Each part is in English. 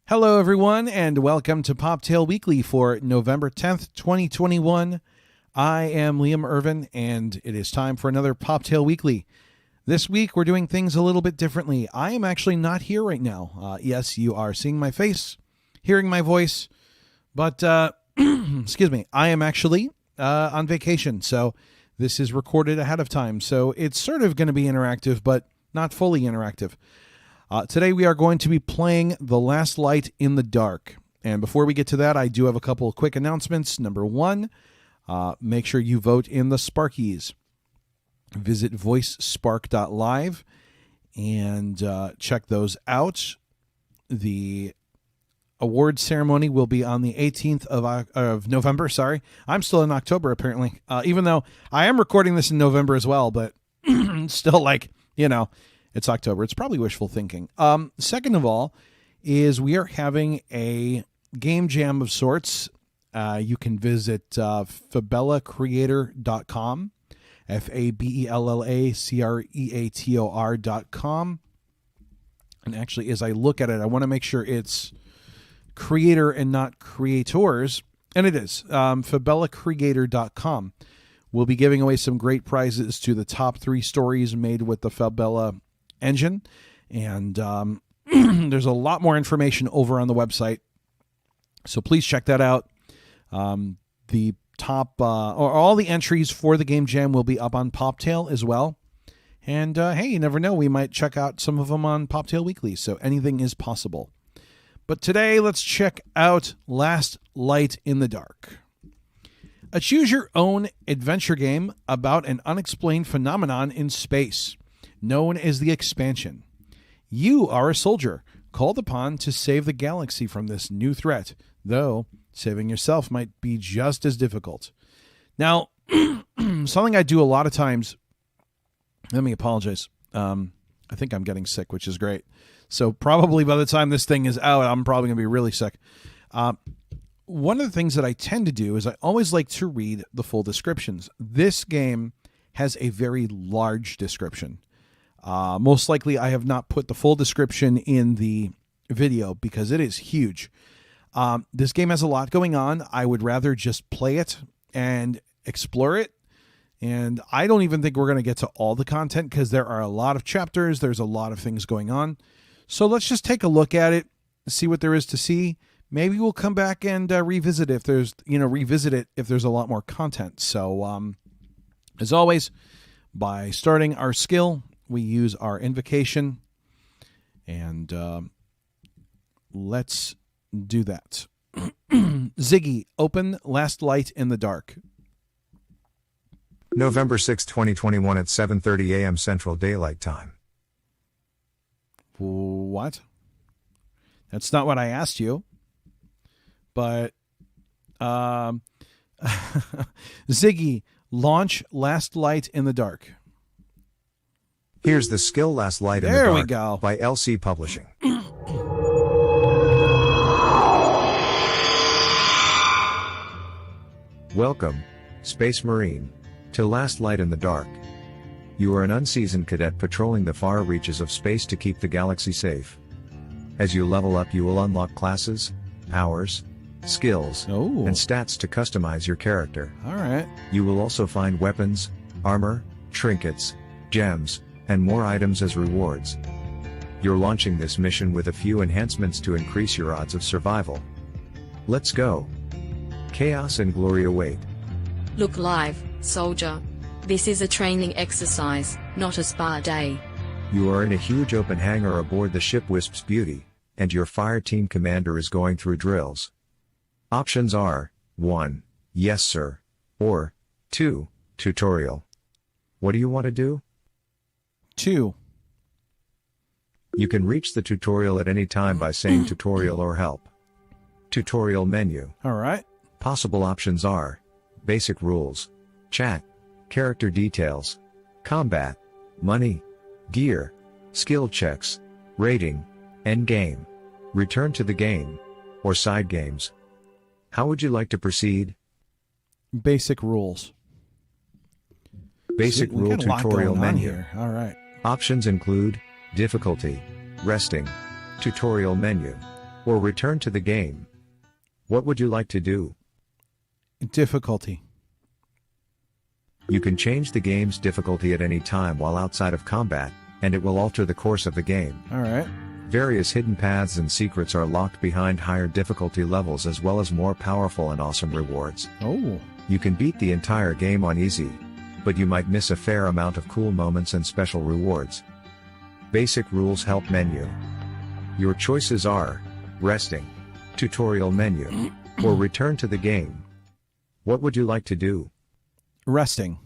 Hello, everyone, and welcome to Poptale Weekly for November 10th, 2021. I am Liam Irvin, and it is time for another Poptale Weekly. This week, we're doing things a little bit differently. I am actually not here right now. Yes, you are seeing my face, hearing my voice, but, excuse me, I am actually on vacation, so this is recorded ahead of time. So it's sort of going to be interactive, but not fully interactive. Today we are going to be playing The Last Light in the Dark. And before we get to that, I do have a couple of quick announcements. Number one, make sure you vote in the Sparkies. Visit voicespark.live and check those out. The award ceremony will be on the 18th of November. Sorry, I'm still in October, apparently. Even though I am recording this in November as well, but still, like, you know, it's October. It's probably wishful thinking. Second of all is we are having a game jam of sorts. You can visit fabellacreator.com, FABELLACREATOR.com. And actually, as I look at it, I want to make sure it's creator and not creators. And it is. Fabellacreator.com. We'll be giving away some great prizes to the top 3 stories made with the Fabella engine, and there's a lot more information over on the website, so please check that out. The top or all the entries for the game jam will be up on Poptale as well, and hey, you never know, we might check out some of them on Poptale Weekly, so anything is possible. But today, let's check out Last Light in the Dark, a choose-your-own adventure game about an unexplained phenomenon in space known as the Expansion. You are a soldier called upon to save the galaxy from this new threat, though saving yourself might be just as difficult. Now, something I do a lot of times, let me apologize. I think I'm getting sick, which is great. So probably by the time this thing is out, I'm probably going to be really sick. One of the things that I tend to do is I always like to read the full descriptions. This game has a very large description. Most likely I have not put the full description in the video because it is huge. This game has a lot going on. I would rather just play it and explore it. And I don't even think we're going to get to all the content because there are a lot of chapters. There's a lot of things going on. So let's just take a look at it, see what there is to see. Maybe we'll come back and revisit it if there's a lot more content. So as always, by starting our skill, we use our invocation, and let's do that. Ziggy, open Last Light in the Dark. November 6, 2021 at 7:30 a.m. Central Daylight Time. What? That's not what I asked you. But, Ziggy, launch Last Light in the Dark. Here's the skill Last Light in the Dark. There we go. By LC Publishing. Welcome, Space Marine, to Last Light in the Dark. You are an unseasoned cadet patrolling the far reaches of space to keep the galaxy safe. As you level up, you will unlock classes, powers, skills, and stats to customize your character. All right. You will also find weapons, armor, trinkets, gems, and more items as rewards. You're launching this mission with a few enhancements to increase your odds of survival. Let's go. Chaos and glory await. Look live, soldier. This is a training exercise, not a spa day. You are in a huge open hangar aboard the ship Wisp's Beauty, and your fire team commander is going through drills. Options are 1. Yes sir, or 2. Tutorial. What do you want to do? 2. You can reach the tutorial at any time by saying tutorial or help. Tutorial menu. All right. Possible options are basic rules, chat, character details, combat, money, gear, skill checks, rating, end game, return to the game, or side games. How would you like to proceed? Basic rules. Basic rule tutorial menu. Here. All right. Options include difficulty, resting, tutorial menu, or return to the game. What would you like to do? Difficulty. You can change the game's difficulty at any time while outside of combat, and it will alter the course of the game. All right. Various hidden paths and secrets are locked behind higher difficulty levels, as well as more powerful and awesome rewards. Oh. You can beat the entire game on easy, but you might miss a fair amount of cool moments and special rewards. Basic rules help menu. Your choices are resting, tutorial menu, or return to the game. What would you like to do? Resting.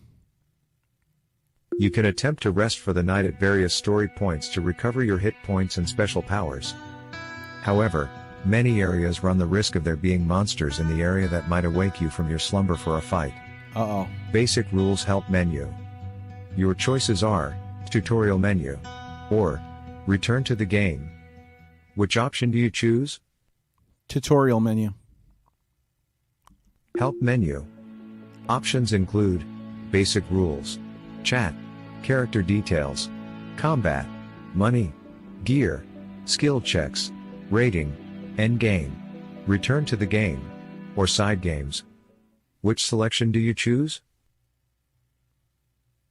You can attempt to rest for the night at various story points to recover your hit points and special powers. However, many areas run the risk of there being monsters in the area that might awake you from your slumber for a fight. Uh-oh. Basic rules help menu. Your choices are tutorial menu or return to the game. Which option do you choose? Tutorial menu. Help menu. Options include basic rules, chat, character details, combat, money, gear, skill checks, rating, end game, return to the game, or side games. Which selection do you choose?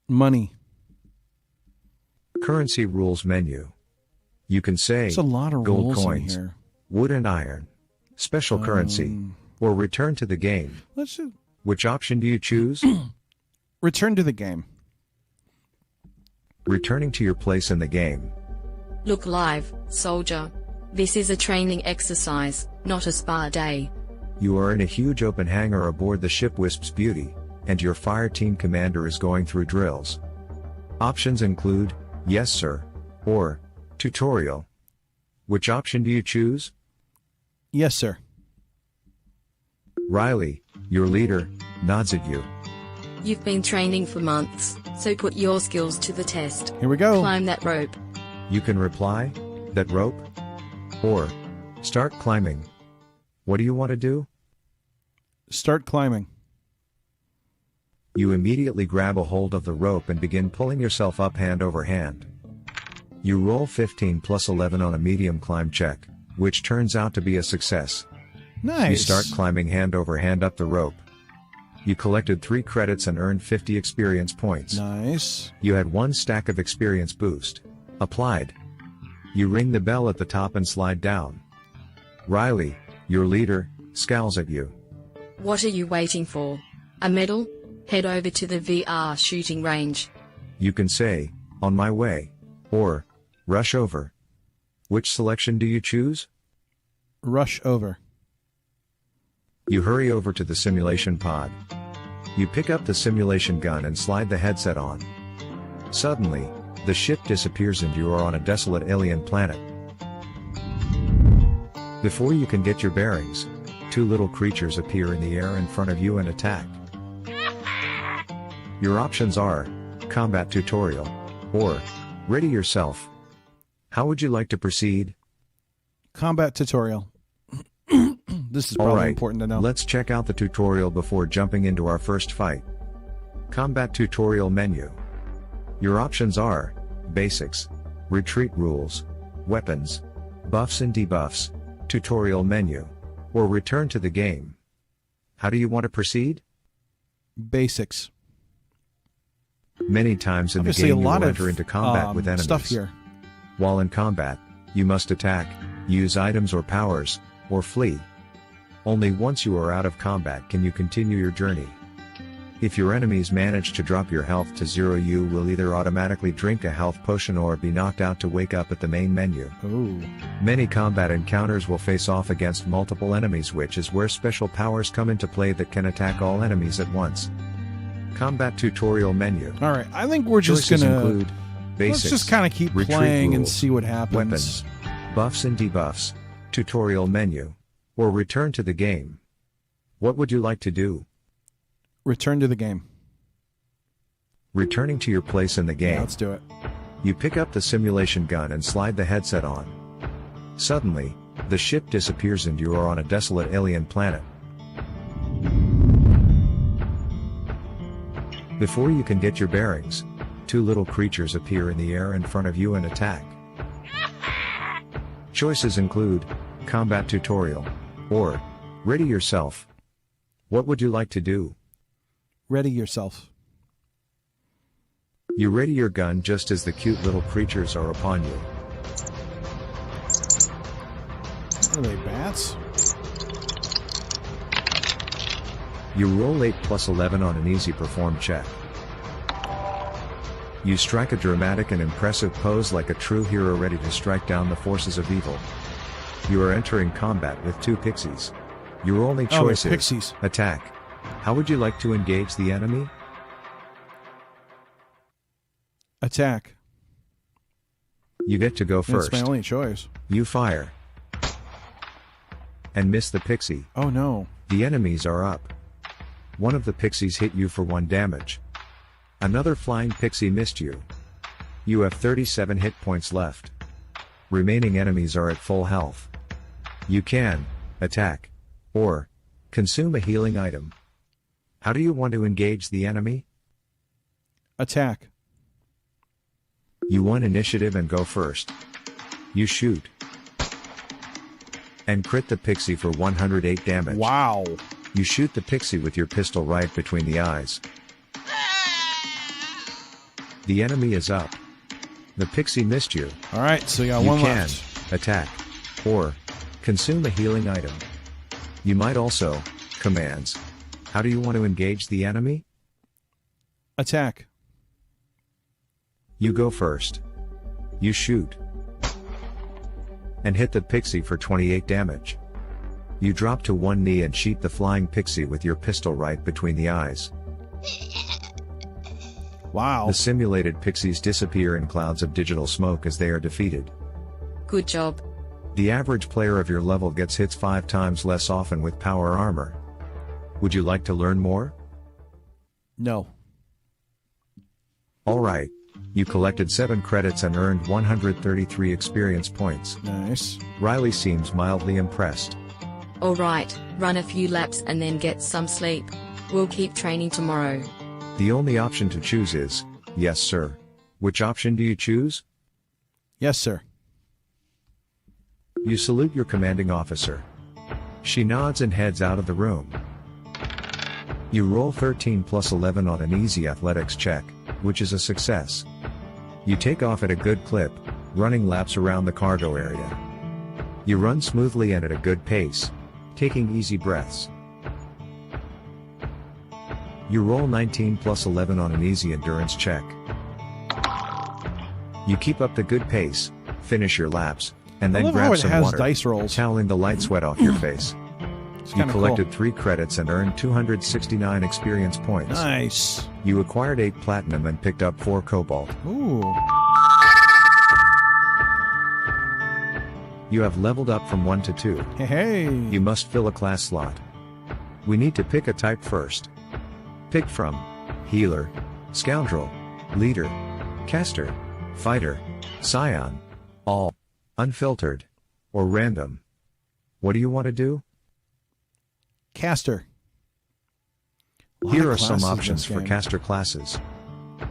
Money. Currency rules menu. You can say There's a lot of gold rules in coins, here. wood and iron, special currency, or return to the game. Let's just Which option do you choose? return to the game. Returning to your place in the game. Look live, soldier. This is a training exercise, not a spa day. You are in a huge open hangar aboard the ship Wisp's Beauty, and your fire team commander is going through drills. Options include, yes sir, or, tutorial. Which option do you choose? Yes, sir. Riley, your leader, nods at you. You've been training for months, so put your skills to the test. Here we go. Climb that rope. You can reply, that rope, or, start climbing. What do you want to do? Start climbing. You immediately grab a hold of the rope and begin pulling yourself up hand over hand. You roll 15 plus 11 on a medium climb check, which turns out to be a success. Nice. You start climbing hand over hand up the rope. You collected 3 credits and earned 50 experience points. Nice. You had 1 stack of experience boost. Applied. You ring the bell at the top and slide down. Riley, your leader, scowls at you. What are you waiting for? A medal? Head over to the VR shooting range. You can say, on my way, or, rush over. Which selection do you choose? Rush over. You hurry over to the simulation pod. You pick up the simulation gun and slide the headset on. Suddenly, the ship disappears and you are on a desolate alien planet. Before you can get your bearings, 2 little creatures appear in the air in front of you and attack. Your options are combat tutorial or ready yourself. How would you like to proceed? Combat tutorial. This is All probably right, important to know. let's check out the tutorial before jumping into our first fight. Combat tutorial menu. Your options are basics, retreat rules, weapons, buffs and debuffs, tutorial menu, or return to the game. How do you want to proceed? Basics. Many times in Obviously, the game a you lot will of enter into combat with enemies. stuff here. While in combat, you must attack, use items or powers, or flee. Only once you are out of combat can you continue your journey. If your enemies manage to drop your health to 0, you will either automatically drink a health potion or be knocked out to wake up at the main menu. Ooh. Many combat encounters will face off against multiple enemies, which is where special powers come into play that can attack all enemies at once. Combat tutorial menu. All right. I think we're just Choices gonna include basics, let's just kind of keep retreat playing and rules, see what happens. weapons, buffs and debuffs, tutorial menu, or return to the game. What would you like to do? Return to the game. Returning to your place in the game. Yeah, let's do it. You pick up the simulation gun and slide the headset on. Suddenly, the ship disappears and you are on a desolate alien planet. Before you can get your bearings, 2 little creatures appear in the air in front of you and attack. Choices include combat tutorial, or ready yourself. What would you like to do? Ready yourself. You ready your gun just as the cute little creatures are upon you. Are they bats? You roll 8 plus 11 on an easy perform check. You strike a dramatic and impressive pose like a true hero ready to strike down the forces of evil. You are entering combat with 2 pixies. Your only choice is pixies. attack. How would you like to engage the enemy? Attack. You get to go first. That's my only choice. You fire. And miss the pixie. Oh no. The enemies are up. One of the pixies hit you for 1 damage. Another flying pixie missed you. You have 37 hit points left. Remaining enemies are at full health. You can attack or consume a healing item. How do you want to engage the enemy? Attack. You won initiative and go first. You shoot. And crit the pixie for 108 damage. Wow. You shoot the pixie with your pistol right between the eyes. The enemy is up. The pixie missed you. Alright, so you got You one can left. attack or consume a healing item. You might also commands. How do you want to engage the enemy? Attack. You go first. You shoot. And hit the pixie for 28 damage. You drop to 1 knee and shoot the flying pixie with your pistol right between the eyes. Wow. The simulated pixies disappear in clouds of digital smoke as they are defeated. Good job. The average player of your level gets hits 5 times less often with power armor. Would you like to learn more? No. Alright. You collected 7 credits and earned 133 experience points. Nice. Riley seems mildly impressed. Alright, run a few laps and then get some sleep. We'll keep training tomorrow. The only option to choose is, yes sir. Which option do you choose? Yes, sir. You salute your commanding officer. She nods and heads out of the room. You roll 13 plus 11 on an easy athletics check, which is a success. You take off at a good clip, running laps around the cargo area. You run smoothly and at a good pace, taking easy breaths. You roll 19 plus 11 on an easy endurance check. You keep up the good pace, finish your laps, and I then love how grab it some has water, dice rolls. toweling the light sweat off your face. It's You kind of collected cool. 3 credits and earned 269 experience points. Nice. You acquired 8 platinum and picked up 4 cobalt. Ooh. You have leveled up from 1 to 2. Hey, hey. You must fill a class slot. We need to pick a type first. Pick from Healer, Scoundrel, Leader, Caster, Fighter, Scion, All, Unfiltered, or Random. What do you want to do? Caster. A lot Here of are some classes in options this for game. caster classes.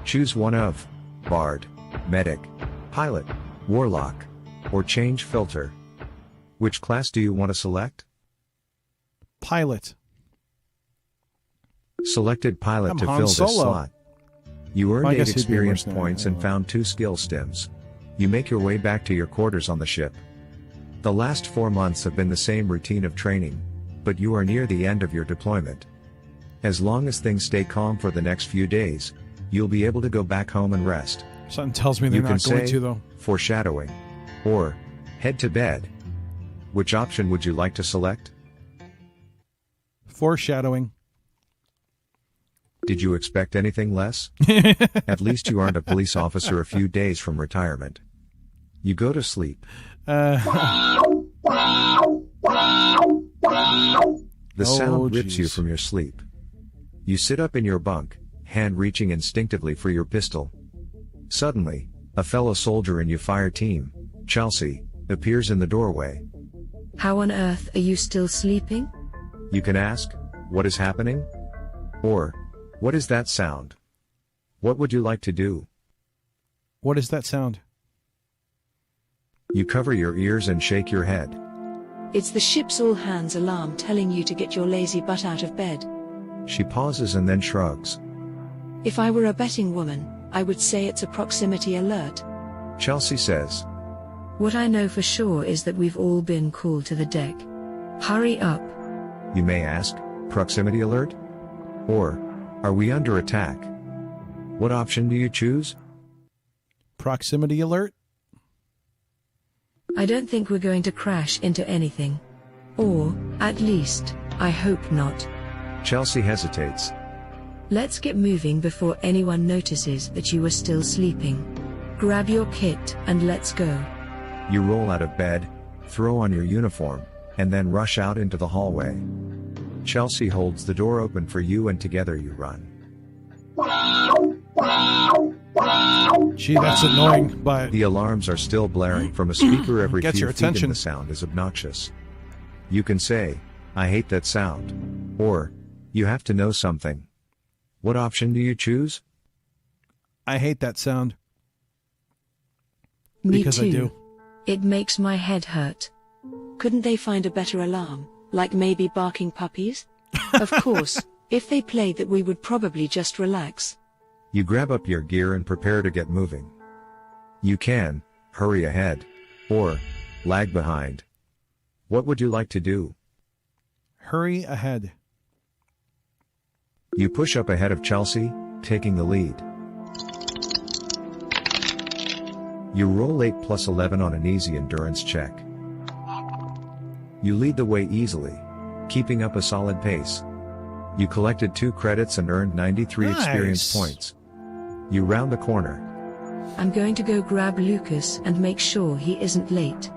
Choose one of Bard, Medic, Pilot, Warlock, or change filter. Which class do you want to select? Pilot. Selected Pilot I'm to Han fill this Solo. slot. You earned Well, I 8 guess he'd be experience worse than points that. and found 2 skill stims. You make your way back to your quarters on the ship. The last 4 months have been the same routine of training, but you are near the end of your deployment. As long as things stay calm for the next few days, you'll be able to go back home and rest. Something tells me they're You can not going say to, though. foreshadowing or head to bed. Which option would you like to select? Foreshadowing. Did you expect anything less? At least you aren't a police officer a few days from retirement. You go to sleep. The sound rips you geez. from your sleep. You sit up in your bunk, hand reaching instinctively for your pistol. Suddenly, a fellow soldier in your fire team, Chelsea, appears in the doorway. How on earth are you still sleeping? You can ask, what is happening? Or, what is that sound? What would you like to do? What is that sound? You cover your ears and shake your head. It's the ship's all-hands alarm telling you to get your lazy butt out of bed. She pauses and then shrugs. If I were a betting woman, I would say it's a proximity alert. Chelsea says. What I know for sure is that we've all been called to the deck. Hurry up. You may ask, proximity alert? Or, are we under attack? What option do you choose? Proximity alert? I don't think we're going to crash into anything. Or, at least, I hope not. Chelsea hesitates. Let's get moving before anyone notices that you are still sleeping. Grab your kit and let's go. You roll out of bed, throw on your uniform, and then rush out into the hallway. Chelsea holds the door open for you and together you run. Gee, that's annoying, but The alarms are still blaring from a speaker every Gets few your feet and attention. the sound is obnoxious. You can say, I hate that sound. Or, you have to know something. What option do you choose? I hate that sound. Me Because too. I do. It makes my head hurt. Couldn't they find a better alarm, like maybe barking puppies? Of course, if they played that we would probably just relax. You grab up your gear and prepare to get moving. You can hurry ahead, or lag behind. What would you like to do? Hurry ahead. You push up ahead of Chelsea, taking the lead. You roll 8 plus 11 on an easy endurance check. You lead the way easily, keeping up a solid pace. You collected 2 credits and earned 93 experience Nice. points. You round the corner. I'm going to go grab Lucas and make sure he isn't late.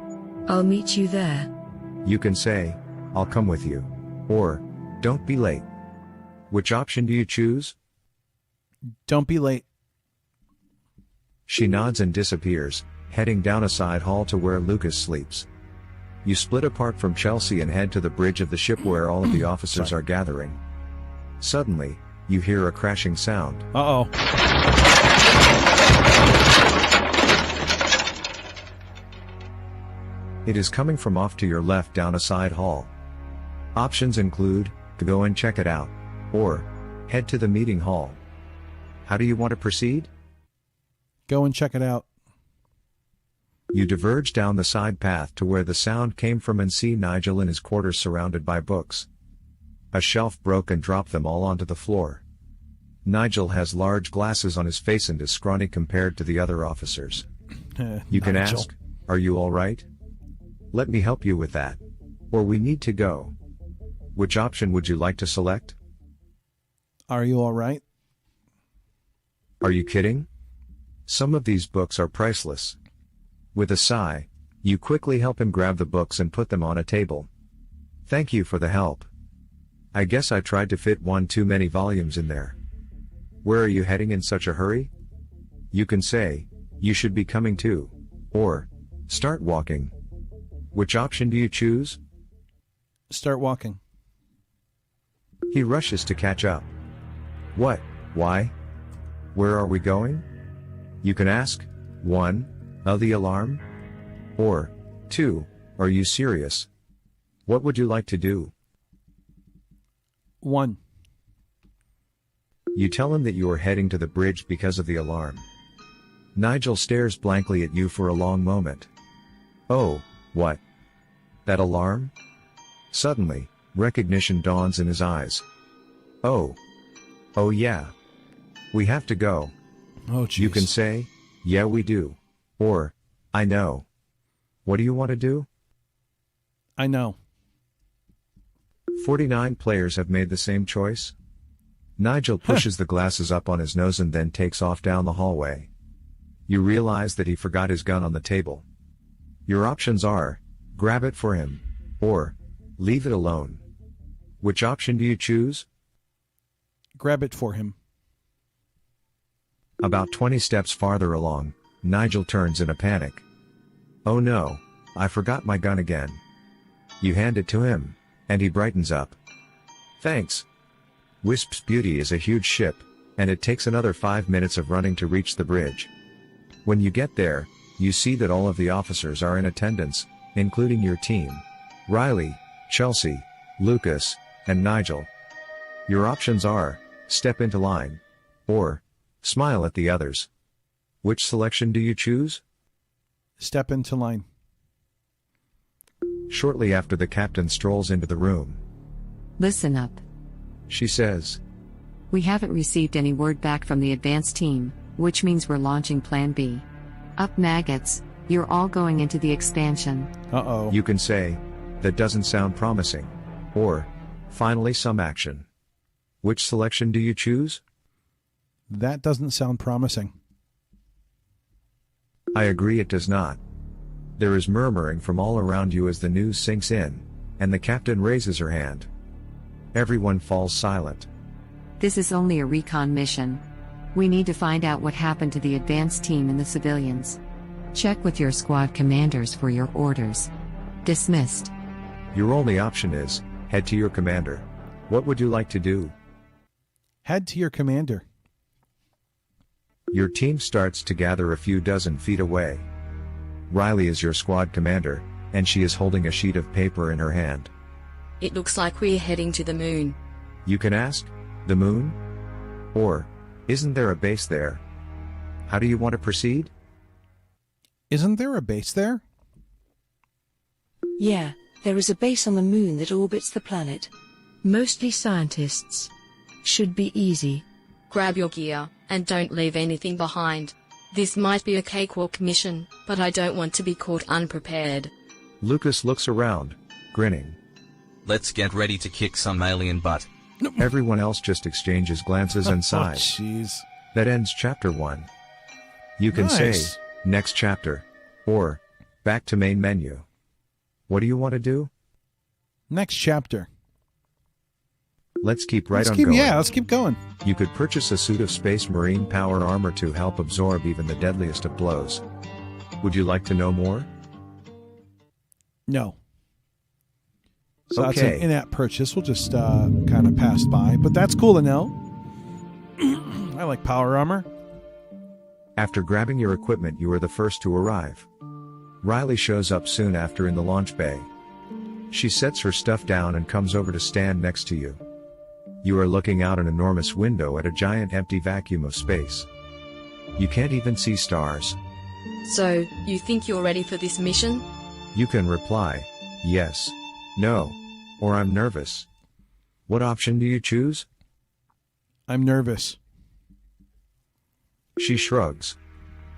I'll meet you there. You can say, I'll come with you. Or, don't be late. Which option do you choose? Don't be late. She nods and disappears, heading down a side hall to where Lucas sleeps. You split apart from Chelsea and head to the bridge of the ship where all of the officers are gathering. Suddenly, you hear a crashing sound. Uh-oh. It is coming from off to your left down a side hall. Options include, go and check it out, or, head to the meeting hall. How do you want to proceed? Go and check it out. You diverge down the side path to where the sound came from and see Nigel in his quarters surrounded by books. A shelf broke and dropped them all onto the floor. Nigel has large glasses on his face and is scrawny compared to the other officers. You can Nigel. ask, are you alright? Let me help you with that. Or we need to go. Which option would you like to select? Are you all right? Are you kidding? Some of these books are priceless. With a sigh, you quickly help him grab the books and put them on a table. Thank you for the help. I guess I tried to fit one too many volumes in there. Where are you heading in such a hurry? You can say, you should be coming too. Or, start walking. Which option do you choose? Start walking. He rushes to catch up. What? Why? Where are we going? You can ask, 1. The alarm? Or, 2. Are you serious? What would you like to do? 1. You tell him that you are heading to the bridge because of the alarm. Nigel stares blankly at you for a long moment. Oh, what? That alarm? Suddenly, recognition dawns in his eyes. Oh. Oh yeah. We have to go. Oh, jeez. You can say, yeah we do. Or, I know. What do you want to do? I know. 49 players have made the same choice. Nigel pushes the glasses up on his nose and then takes off down the hallway. You realize that he forgot his gun on the table. Your options are, grab it for him, or, leave it alone. Which option do you choose? Grab it for him. About 20 steps farther along, Nigel turns in a panic. Oh no, I forgot my gun again. You hand it to him, and he brightens up. Thanks. Wisp's Beauty is a huge ship, and it takes another 5 minutes of running to reach the bridge. When you get there, you see that all of the officers are in attendance, including your team. Riley, Chelsea, Lucas, and Nigel. Your options are, step into line, or, smile at the others. Which selection do you choose? Step into line. Shortly after the captain strolls into the room, Listen up. she says, We haven't received any word back from the advanced team, which means we're launching Plan B. Up maggots, you're all going into the expansion. Uh-oh. you can say, that doesn't sound promising, or, finally some action. Which selection do you choose? That doesn't sound promising. I agree it does not. There is murmuring from all around you as the news sinks in, and the captain raises her hand. Everyone falls silent. This is only a recon mission. We need to find out what happened to the advanced team and the civilians. Check with your squad commanders for your orders. Dismissed. Your only option is, head to your commander. What would you like to do? Head to your commander. Your team starts to gather a few dozen feet away. Riley is your squad commander, and she is holding a sheet of paper in her hand. It looks like we're heading to the moon. You can ask, the moon? Or, isn't there a base there? How do you want to proceed? Isn't there a base there? Yeah, there is a base on the moon that orbits the planet. Mostly scientists. Should be easy. Grab your gear, and don't leave anything behind. This might be a cakewalk mission, but I don't want to be caught unprepared. Lucas looks around, grinning. Let's get ready to kick some alien butt. Everyone else just exchanges glances and Oh, sighs. jeez. That ends chapter 1. You can Nice. say, next chapter, or, back to main menu. What do you want to do? Next chapter. Let's keep right Let's on keep, going. yeah, let's keep going. You could purchase a suit of Space Marine power armor to help absorb even the deadliest of blows. Would you like to know more? No. So that's Okay. an in-app purchase. We'll just kind of pass by. But that's cool to know. I like power armor. After grabbing your equipment, you are the first to arrive. Riley shows up soon after in the launch bay. She sets her stuff down and comes over to stand next to you. You are looking out an enormous window at a giant empty vacuum of space. You can't even see stars. So, you think you're ready for this mission? You can reply, yes, no, or I'm nervous. What option do you choose? I'm nervous. She shrugs.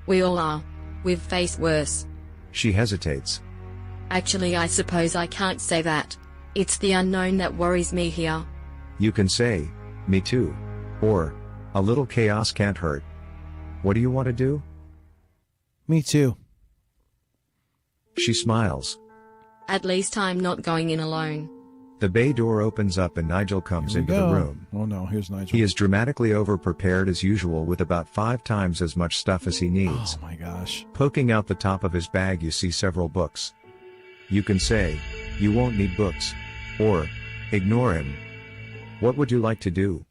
We all are. We've faced worse. She hesitates. Actually, I suppose I can't say that. It's the unknown that worries me here. You can say, me too. Or, a little chaos can't hurt. What do you want to do? Me too. She smiles. At least I'm not going in alone. The bay door opens up and Nigel comes Here we into the go. room. Oh no, here's Nigel. He is dramatically over-prepared as usual with about 5 times as much stuff as he needs. Oh my gosh. Poking out the top of his bag you see several books. You can say, you won't need books. Or, ignore him. What would you like to do?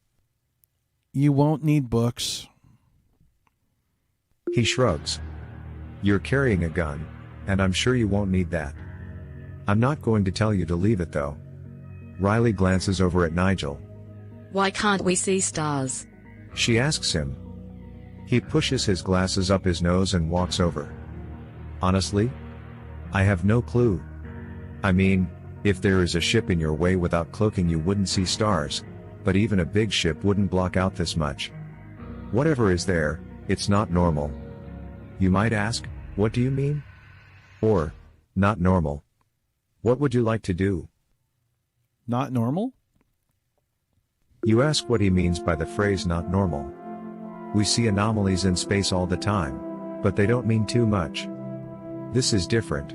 You won't need books. He shrugs. You're carrying a gun, and I'm sure you won't need that. I'm not going to tell you to leave it though. Riley glances over at Nigel. Why can't we see stars? She asks him. He pushes his glasses up his nose and walks over. Honestly? I have no clue. I mean, if there is a ship in your way without cloaking you wouldn't see stars, but even a big ship wouldn't block out this much. Whatever is there, it's not normal. You might ask, what do you mean? Or, not normal. What would you like to do? Not normal? You ask what he means by the phrase not normal. We see anomalies in space all the time, but they don't mean too much. This is different.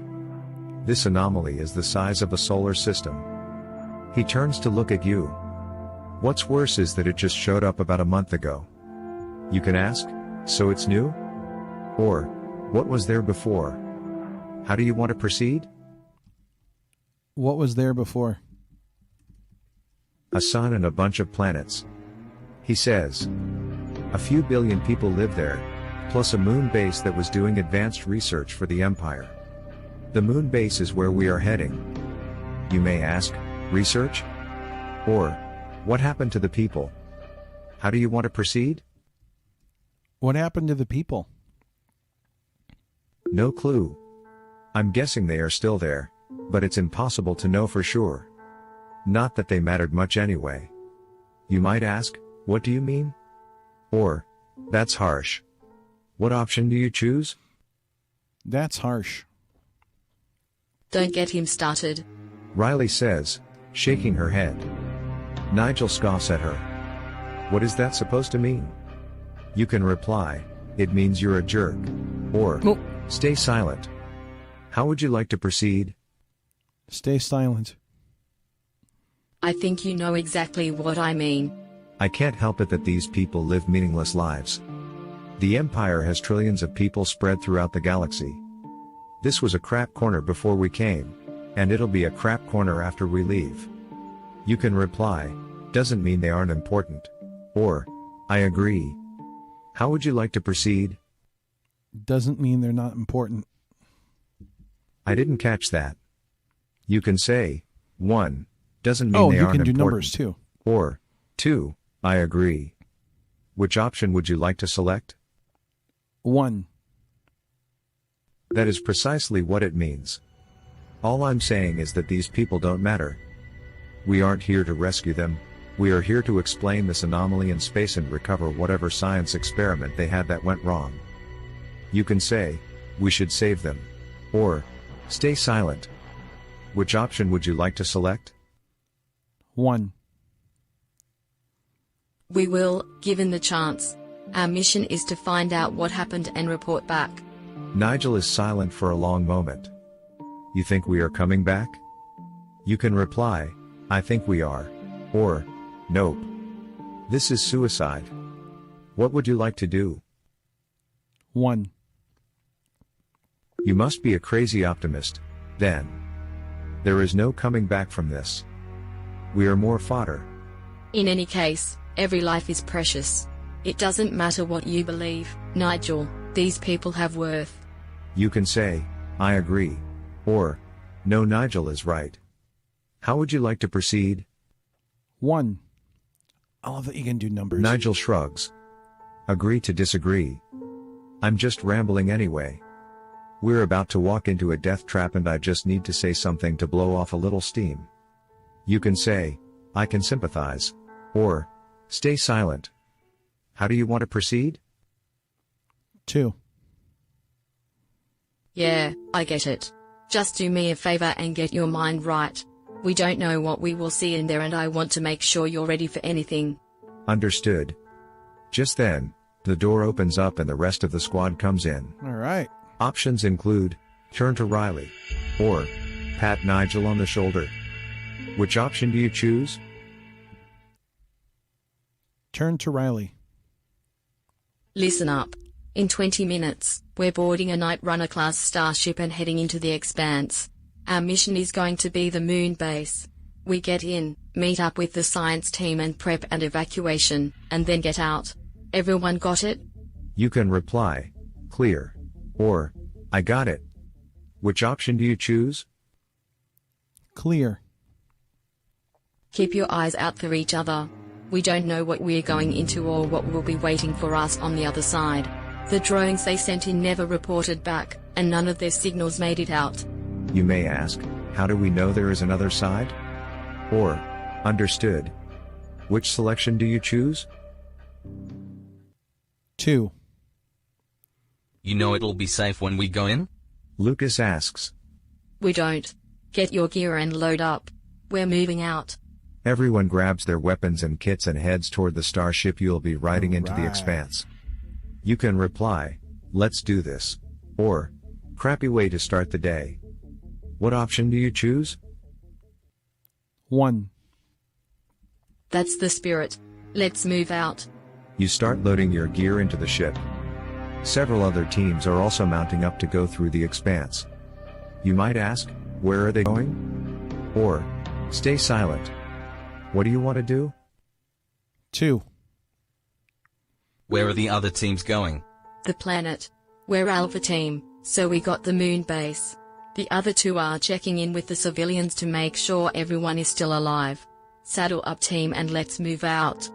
This anomaly is the size of a solar system. He turns to look at you. What's worse is that it just showed up about a month ago. You can ask, so it's new? Or, what was there before? How do you want to proceed? What was there before? A sun and a bunch of planets. He says. A few billion people live there, plus a moon base that was doing advanced research for the Empire. The moon base is where we are heading. You may ask, research? Or, what happened to the people? How do you want to proceed? What happened to the people? No clue. I'm guessing they are still there, but it's impossible to know for sure. Not that they mattered much anyway. You might ask, what do you mean? Or, that's harsh. What option do you choose? That's harsh. Don't get him started. Riley says, shaking her head. Nigel scoffs at her. What is that supposed to mean? You can reply, it means you're a jerk. Or, Oh. stay silent. How would you like to proceed? Stay silent. I think you know exactly what I mean. I can't help it that these people live meaningless lives. The Empire has trillions of people spread throughout the galaxy. This was a crap corner before we came, and it'll be a crap corner after we leave. You can reply, doesn't mean they aren't important. Or, I agree. How would you like to proceed? Doesn't mean they're not important. I didn't catch that. You can say, 1, doesn't mean Oh, they you aren't can do important. numbers too. Or, 2, I agree. Which option would you like to select? 1. That is precisely what it means. All I'm saying is that these people don't matter. We aren't here to rescue them, we are here to explain this anomaly in space and recover whatever science experiment they had that went wrong. You can say, we should save them. Or, stay silent. Which option would you like to select? 1. We will, given the chance. Our mission is to find out what happened and report back. Nigel is silent for a long moment. You think we are coming back? You can reply, I think we are. Or, nope. This is suicide. What would you like to do? 1. You must be a crazy optimist, then. There is no coming back from this. We are more fodder. In any case, every life is precious. It doesn't matter what you believe, Nigel, these people have worth. You can say, I agree. Or, no, Nigel is right. How would you like to proceed? 1. I love that you can do numbers. Nigel shrugs. Agree to disagree. I'm just rambling anyway. We're about to walk into a death trap and I just need to say something to blow off a little steam. You can say, I can sympathize. Or, stay silent. How do you want to proceed? 2. Yeah, I get it. Just do me a favor and get your mind right. We don't know what we will see in there and I want to make sure you're ready for anything. Understood. Just then, the door opens up and the rest of the squad comes in. All right. Options include, turn to Riley. Or, pat Nigel on the shoulder. Which option do you choose? Turn to Riley. Listen up. In 20 minutes, we're boarding a Night Runner class starship and heading into the Expanse. Our mission is going to be the moon base. We get in, meet up with the science team and prep and evacuation, and then get out. Everyone got it? You can reply, clear. Or, I got it. Which option do you choose? Clear. Keep your eyes out for each other. We don't know what we're going into or what will be waiting for us on the other side. The drones they sent in never reported back, and none of their signals made it out. You may ask, how do we know there is another side? Or, understood. Which selection do you choose? 2. You know it'll be safe when we go in? Lucas asks. We don't. Get your gear and load up. We're moving out. Everyone grabs their weapons and kits and heads toward the starship you'll be riding into the Right. Expanse. You can reply, let's do this. Or, crappy way to start the day. What option do you choose? 1. That's the spirit. Let's move out. You start loading your gear into the ship. Several other teams are also mounting up to go through the Expanse. You might ask, where are they going? Or, stay silent. What do you want to do? 2. Where are the other teams going? The planet. We're Alpha Team, so we got the moon base. The other two are checking in with the civilians to make sure everyone is still alive. Saddle up, team, and let's move out.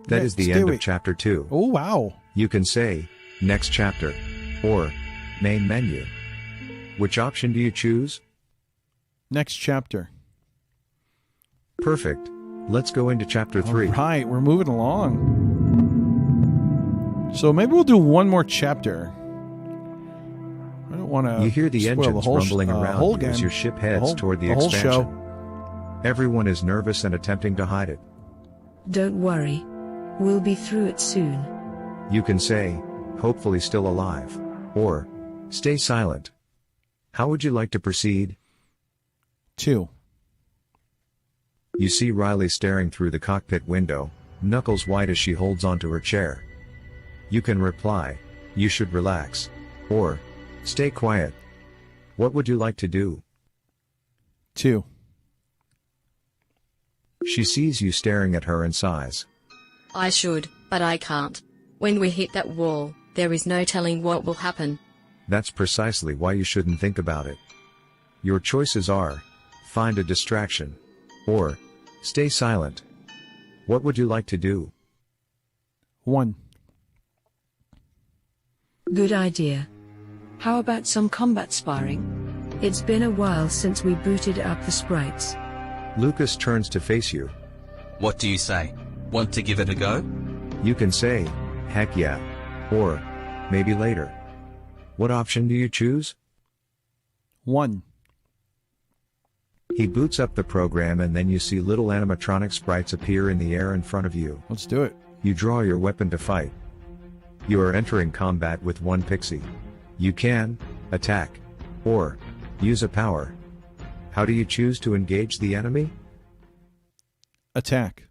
That is the end of chapter 2. Oh, wow. You can say, next chapter, or main menu. Which option do you choose? Next chapter. Perfect. Let's go into chapter 3. All right, we're moving along. So maybe we'll do one more chapter. I don't want to. You hear the engines rumbling around you as your ship heads toward the expansion. Everyone is nervous and attempting to hide it. Don't worry. We'll be through it soon. You can say, hopefully still alive, or stay silent. How would you like to proceed? 2. You see Riley staring through the cockpit window, knuckles white as she holds onto her chair. You can reply, you should relax, or stay quiet. What would you like to do? 2. She sees you staring at her and sighs. I should, but I can't. When we hit that wall, there is no telling what will happen. That's precisely why you shouldn't think about it. Your choices are, find a distraction, or stay silent. What would you like to do? 1. Good idea. How about some combat sparring? It's been a while since we booted up the sprites. Lucas turns to face you. What do you say? Want to give it a go? You can say, heck yeah, or maybe later. What option do you choose? 1. He boots up the program and then you see little animatronic sprites appear in the air in front of you. Let's do it. You draw your weapon to fight. You are entering combat with one pixie. You can attack, or use a power. How do you choose to engage the enemy? Attack.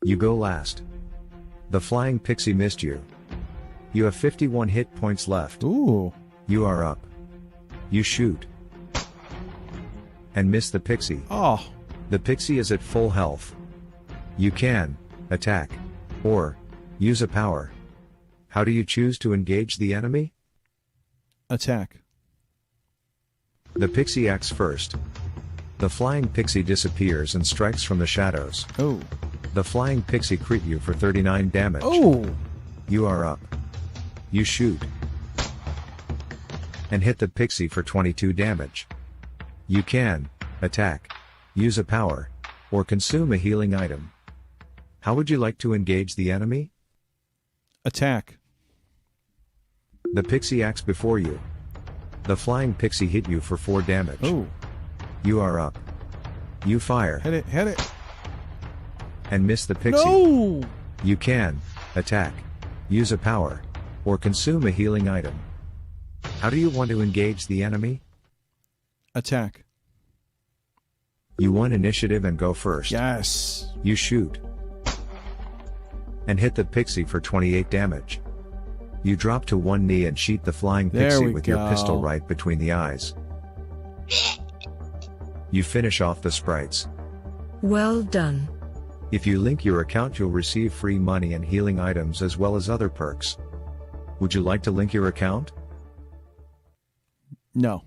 You go last. The flying pixie missed you. You have 51 hit points left. Ooh. You are up. You shoot. And miss the pixie. Oh. The pixie is at full health. You can attack, or use a power. How do you choose to engage the enemy? Attack. The pixie acts first. The flying pixie disappears and strikes from the shadows. Oh. The flying pixie crit you for 39 damage. Oh. You are up. You shoot. And hit the pixie for 22 damage. You can attack, use a power, or consume a healing item. How would you like to engage the enemy? Attack. The pixie acts before you. The flying pixie hit you for 4 damage. Oh. You are up. You fire. Hit it. Hit it. And miss the pixie. No. You can attack, use a power, or consume a healing item. How do you want to engage the enemy? Attack. You won initiative and go first. Yes. You shoot. And hit the pixie for 28 damage. You drop to one knee and shoot the flying pixie with your pistol right between the eyes. You finish off the sprites. Well done. If you link your account, you'll receive free money and healing items as well as other perks. Would you like to link your account? No.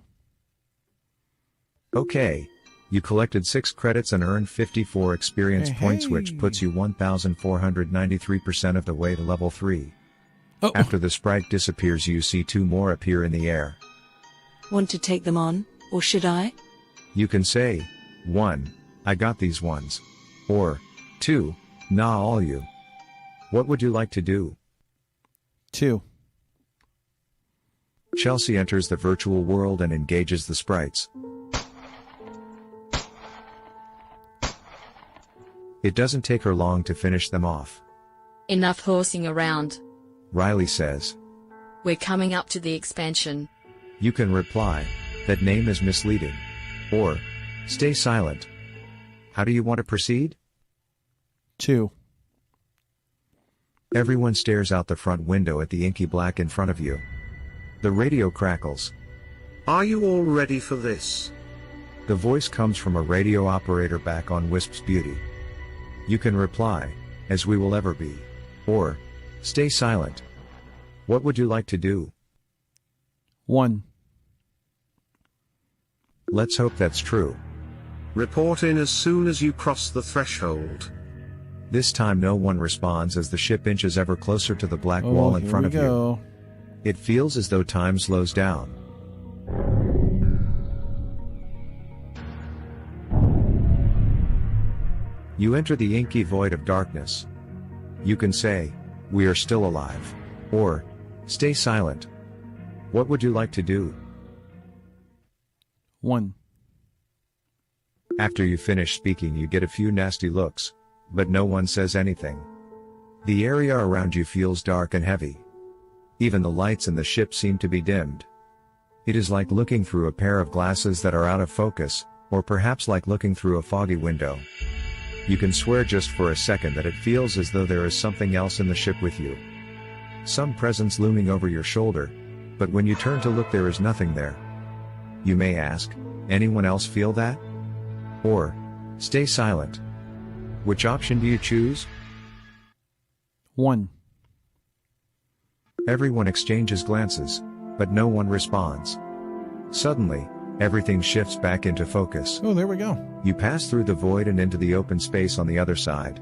Okay. You collected 6 credits and earned 54 experience points, which hey. puts you 1,493% of the way to level 3. Oh. After the sprite disappears, you see 2 more appear in the air. Want to take them on, or should I? You can say, 1, I got these ones. Or, 2, nah, all you. What would you like to do? 2. Chelsea enters the virtual world and engages the sprites. It doesn't take her long to finish them off. Enough horsing around. Riley says. We're coming up to the expansion. You can reply, that name is misleading. Or, stay silent. How do you want to proceed? 2. Everyone stares out the front window at the inky black in front of you. The radio crackles. Are you all ready for this? The voice comes from a radio operator back on Wisp's Beauty. You can reply, as we will ever be. Or, stay silent. What would you like to do? 1. Let's hope that's true. Report in as soon as you cross the threshold. This time no one responds as the ship inches ever closer to the black wall in front of you. It feels as though time slows down. You enter the inky void of darkness. You can say, "We are still alive," or, "Stay silent." What would you like to do? 1. After you finish speaking, you get a few nasty looks, but no one says anything. The area around you feels dark and heavy. Even the lights in the ship seem to be dimmed. It is like looking through a pair of glasses that are out of focus, or perhaps like looking through a foggy window. You can swear just for a second that it feels as though there is something else in the ship with you. Some presence looming over your shoulder, but when you turn to look there is nothing there. You may ask, anyone else feel that? Or, stay silent. Which option do you choose? 1. Everyone exchanges glances, but no one responds. Suddenly, everything shifts back into focus. Oh, there we go. You pass through the void and into the open space on the other side.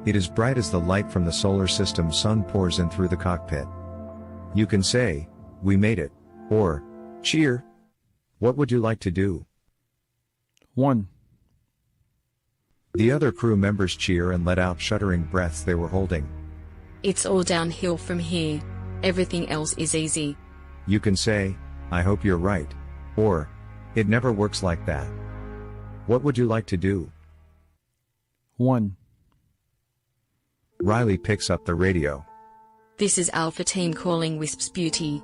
It is bright as the light from the solar system's sun pours in through the cockpit. You can say, "We made it," or, "Cheer." What would you like to do? 1. The other crew members cheer and let out shuddering breaths they were holding. It's all downhill from here. Everything else is easy. You can say, "I hope you're right," or, "It never works like that." What would you like to do? 1. Riley picks up the radio. This is Alpha Team calling Wisp's Beauty.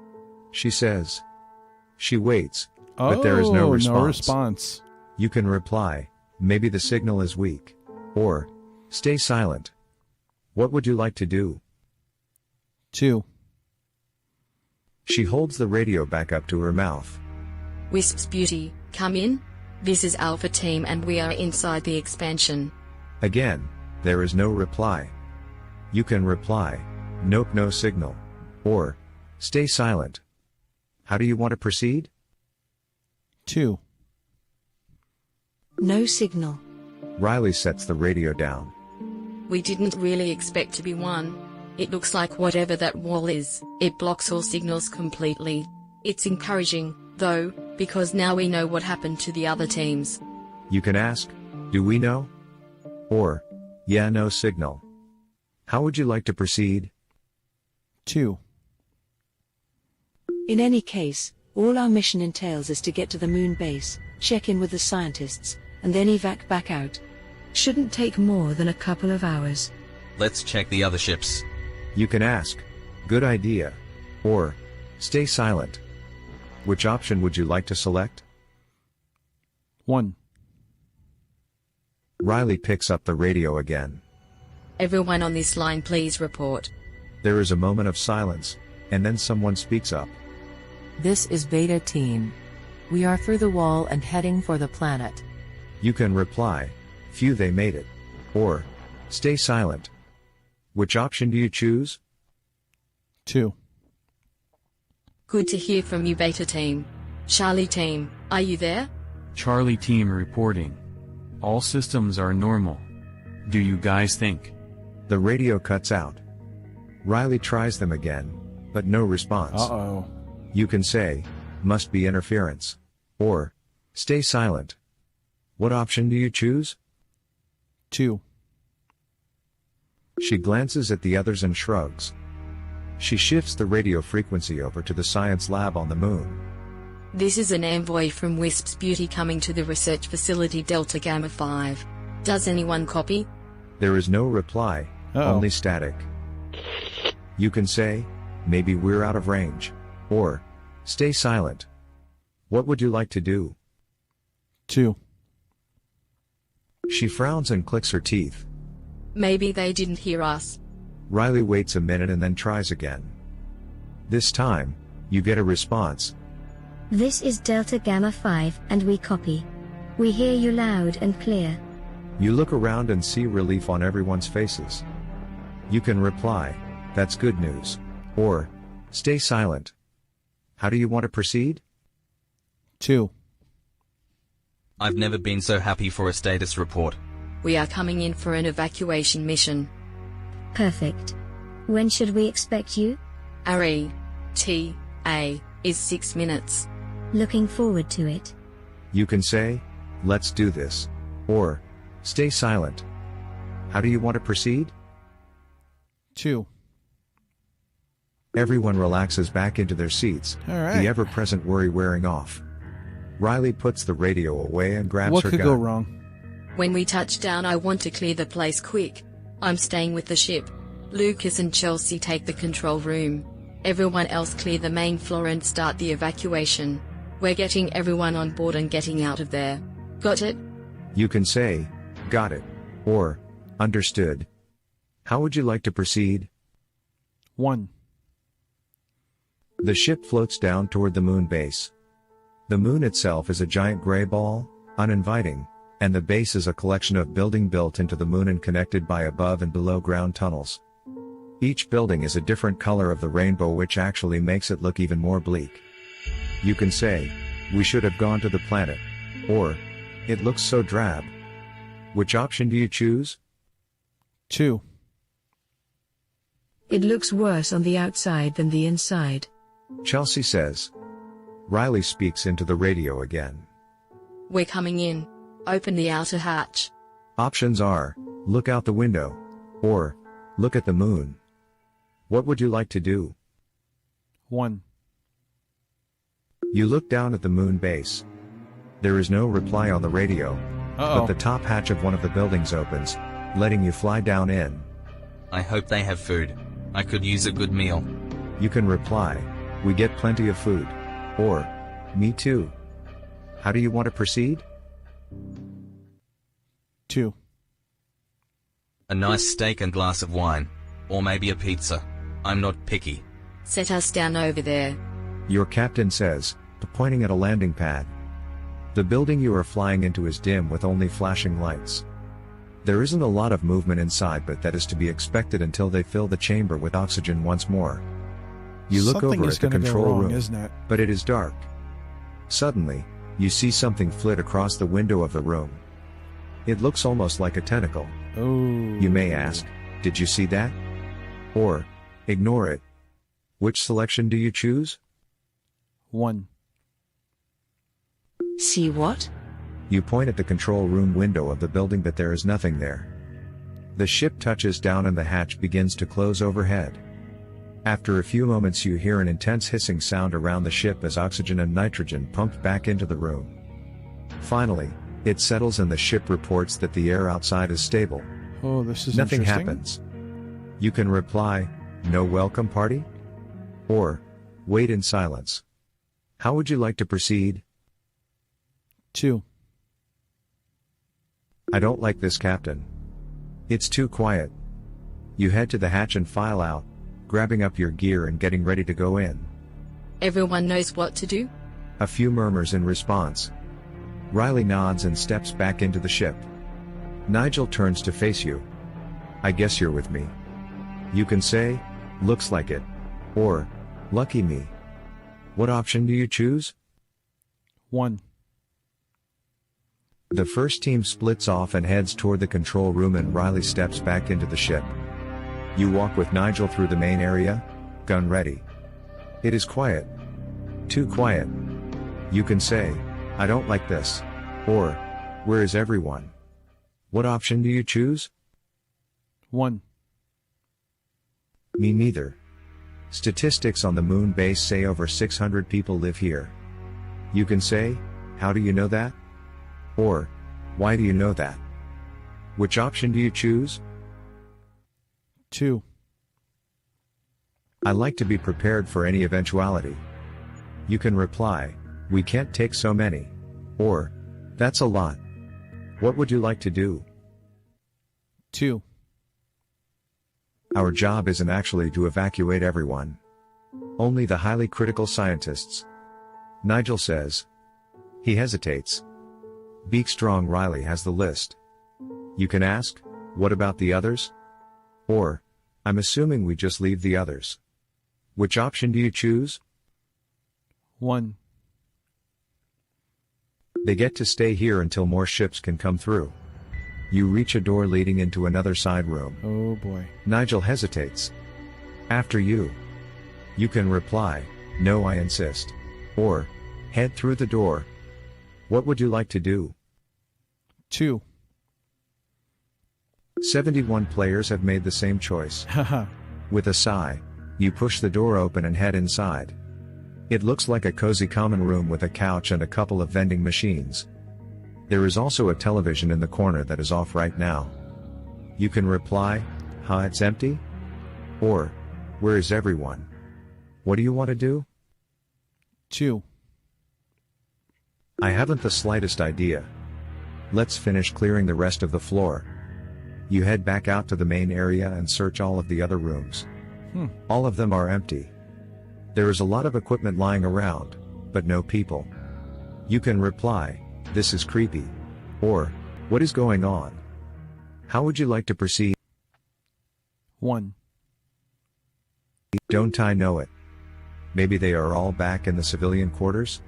She says. She waits, but there is no response. No response. You can reply, "Maybe the signal is weak," or, "Stay silent." What would you like to do? 2. She holds the radio back up to her mouth. Wisp's Beauty, come in. This is Alpha Team and we are inside the expansion. Again, there is no reply. You can reply, "Nope, no signal," or, "Stay silent." How do you want to proceed? 2. No signal. Riley sets the radio down. We didn't really expect to be one. It looks like whatever that wall is, it blocks all signals completely. It's encouraging, though, because now we know what happened to the other teams. You can ask, "Do we know?" Or, "Yeah, no signal." How would you like to proceed? 2. In any case, all our mission entails is to get to the moon base, check in with the scientists, and then evac back out. Shouldn't take more than a couple of hours. Let's check the other ships. You can ask, "Good idea," or, "Stay silent." Which option would you like to select? 1. Riley picks up the radio again. Everyone on this line please report. There is a moment of silence, and then someone speaks up. This is Beta Team. We are through the wall and heading for the planet. You can reply, "Phew, they made it," or, "Stay silent." Which option do you choose? 2. Good to hear from you, Beta Team. Charlie Team, are you there? Charlie Team reporting. All systems are normal. Do you guys think? The radio cuts out. Riley tries them again, but no response. Uh-oh. You can say, "Must be interference," or, "Stay silent." What option do you choose? 2. She glances at the others and shrugs. She shifts the radio frequency over to the science lab on the moon. This is an envoy from Wisp's Beauty coming to the research facility Delta Gamma 5. Does anyone copy? There is no reply, only static. You can say, "Maybe we're out of range," or, "Stay silent." What would you like to do? 2. She frowns and clicks her teeth. Maybe they didn't hear us. Riley waits a minute and then tries again. This time, you get a response. This is Delta Gamma 5 and we copy. We hear you loud and clear. You look around and see relief on everyone's faces. You can reply, "That's good news," or, "Stay silent." How do you want to proceed? 2. I've never been so happy for a status report. We are coming in for an evacuation mission. Perfect. When should we expect you? RETA is 6 minutes. Looking forward to it. You can say, let's do this. Or, stay silent. How do you want to proceed? 2. Everyone relaxes back into their seats, All right. the ever-present worry wearing off. Riley puts the radio away and grabs What her could gun. go wrong? When we touch down, I want to clear the place quick. I'm staying with the ship. Lucas and Chelsea take the control room. Everyone else clear the main floor and start the evacuation. We're getting everyone on board and getting out of there. Got it? You can say, got it. Or, understood. How would you like to proceed? 1. The ship floats down toward the moon base. The moon itself is a giant gray ball, uninviting, and the base is a collection of buildings built into the moon and connected by above and below ground tunnels. Each building is a different color of the rainbow, which actually makes it look even more bleak. You can say, we should have gone to the planet. Or, it looks so drab. Which option do you choose? 2. It looks worse on the outside than the inside. Chelsea says. Riley speaks into the radio again. We're coming in. Open the outer hatch. Options are, look out the window. Or, look at the moon. What would you like to do? 1. You look down at the moon base. There is no reply on the radio, Uh-oh. but the top hatch of one of the buildings opens, letting you fly down in. I hope they have food. I could use a good meal. You can reply, we get plenty of food. Or, me too. How do you want to proceed? 2. A nice steak and glass of wine. Or maybe a pizza. I'm not picky. Set us down over there. Your captain says, pointing at a landing pad. The building you are flying into is dim with only flashing lights. There isn't a lot of movement inside, but that is to be expected until they fill the chamber with oxygen once more. You look Something over is at the gonna go control wrong, room, isn't it? but it is dark. Suddenly, you see something flit across the window of the room. It looks almost like a tentacle. Oh. You may ask, did you see that? Or, ignore it. Which selection do you choose? 1. See what? You point at the control room window of the building, but there is nothing there. The ship touches down and the hatch begins to close overhead. After a few moments you hear an intense hissing sound around the ship as oxygen and nitrogen pump back into the room. Finally, it settles and the ship reports that the air outside is stable. Oh, this is Nothing interesting. happens. You can reply, no welcome party? Or, wait in silence. How would you like to proceed? 2. I don't like this, Captain. It's too quiet. You head to the hatch and file out, grabbing up your gear and getting ready to go in. Everyone knows what to do? A few murmurs in response. Riley nods and steps back into the ship. Nigel turns to face you. I guess you're with me. You can say, looks like it. Or, lucky me. What option do you choose? 1. The first team splits off and heads toward the control room and Riley steps back into the ship. You walk with Nigel through the main area, gun ready. It is quiet. Too quiet. You can say, I don't like this. Or, where is everyone? What option do you choose? 1. Me neither. Statistics on the moon base say over 600 people live here. You can say, how do you know that? Or, why do you know that? Which option do you choose? 2. I like to be prepared for any eventuality. You can reply, we can't take so many. Or, that's a lot. What would you like to do? 2. Our job isn't actually to evacuate everyone. Only the highly critical scientists. Nigel says. He hesitates. Beak Strong Riley has the list. You can ask, what about the others? Or, I'm assuming we just leave the others. Which option do you choose? 1. They get to stay here until more ships can come through. You reach a door leading into another side room. Oh boy. Nigel hesitates. After you. You can reply, no, I insist. Or, head through the door. What would you like to do? 2. 71 players have made the same choice. With a sigh, you push the door open and head inside. It looks like a cozy common room with a couch and a couple of vending machines. There is also a television in the corner that is off right now. You can reply, huh, it's empty? Or, where is everyone? What do you want to do? 2. I haven't the slightest idea. Let's finish clearing the rest of the floor. You head back out to the main area and search all of the other rooms. All of them are empty. There is a lot of equipment lying around, but no people. You can reply, this is creepy. Or, what is going on? How would you like to proceed? 1. Don't I know it? Maybe they are all back in the civilian quarters?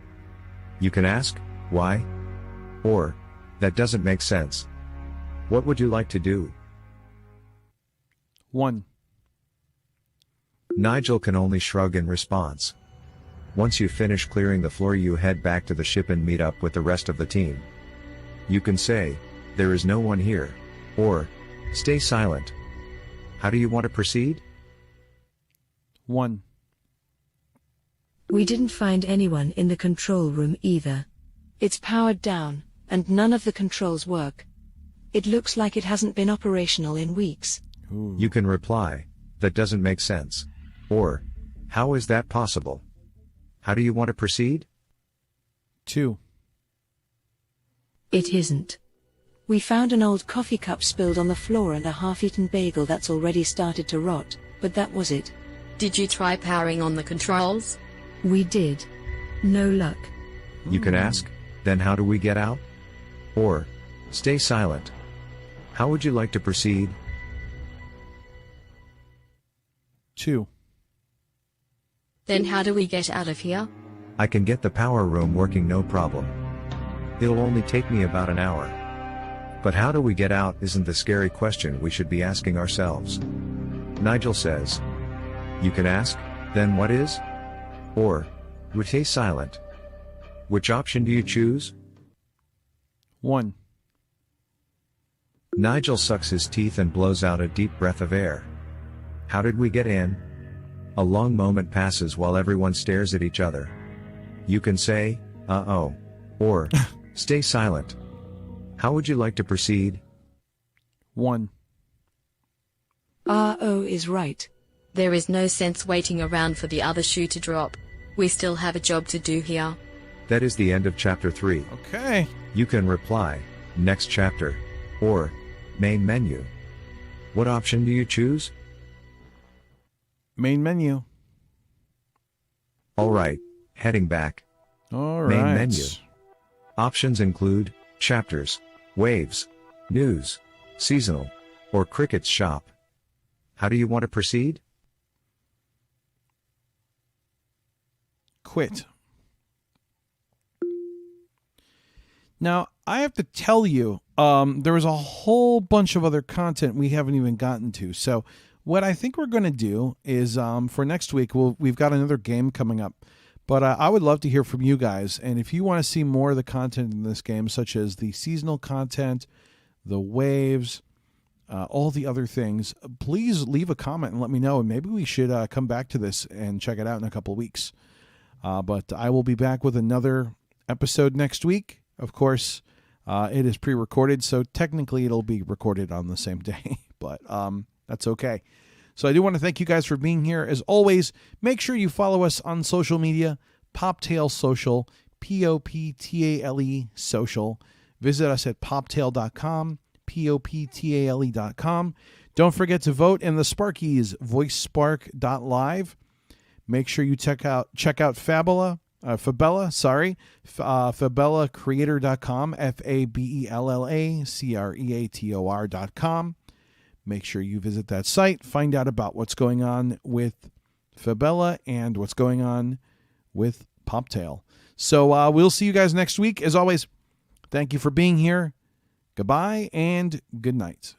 You can ask, why? Or, that doesn't make sense. What would you like to do? 1. Nigel can only shrug in response. Once you finish clearing the floor, you head back to the ship and meet up with the rest of the team. You can say, there is no one here. Or, stay silent. How do you want to proceed? 1. We didn't find anyone in the control room either. It's powered down, and none of the controls work. It looks like it hasn't been operational in weeks. Ooh. You can reply, that doesn't make sense. Or, how is that possible? How do you want to proceed? 2. It isn't. We found an old coffee cup spilled on the floor and a half-eaten bagel that's already started to rot, but that was it. Did you try powering on the controls? We did. No luck. You can ask, then how do we get out? Or, stay silent. How would you like to proceed? 2. Then how do we get out of here? I can get the power room working, no problem. It'll only take me about an hour. But how do we get out isn't the scary question we should be asking ourselves. Nigel says. You can ask, then what is? Or, stay silent. Which option do you choose? 1. Nigel sucks his teeth and blows out a deep breath of air. How did we get in? A long moment passes while everyone stares at each other. You can say, uh-oh. Or, stay silent. How would you like to proceed? 1. R.O. is right. There is no sense waiting around for the other shoe to drop. We still have a job to do here. That is the end of chapter 3. Okay. You can reply, next chapter. Or, main menu. What option do you choose? Main menu. Alright, heading back. All Main right. menu. Options include, chapters, waves, news, seasonal, or cricket's shop. How do you want to proceed? Quit. Now, I have to tell you, there was a whole bunch of other content we haven't even gotten to. So what I think we're going to do is for next week, we've got another game coming up. But I would love to hear from you guys. And if you want to see more of the content in this game, such as the seasonal content, the waves, all the other things, please leave a comment and let me know. And maybe we should come back to this and check it out in a couple of weeks. But I will be back with another episode next week. Of course, it is pre-recorded, so technically it'll be recorded on the same day. But that's okay. So I do want to thank you guys for being here. As always, make sure you follow us on social media, Poptale Social, Poptale Social. Visit us at poptale.com, poptale.com. Don't forget to vote in the Sparkies, voicespark.live. Make sure you check out Fabella, FabellaCreator.com, FabellaCreator.com. Make sure you visit that site, find out about what's going on with Fabella and what's going on with Poptale. So we'll see you guys next week. As always, Thank you for being here. Goodbye and good night.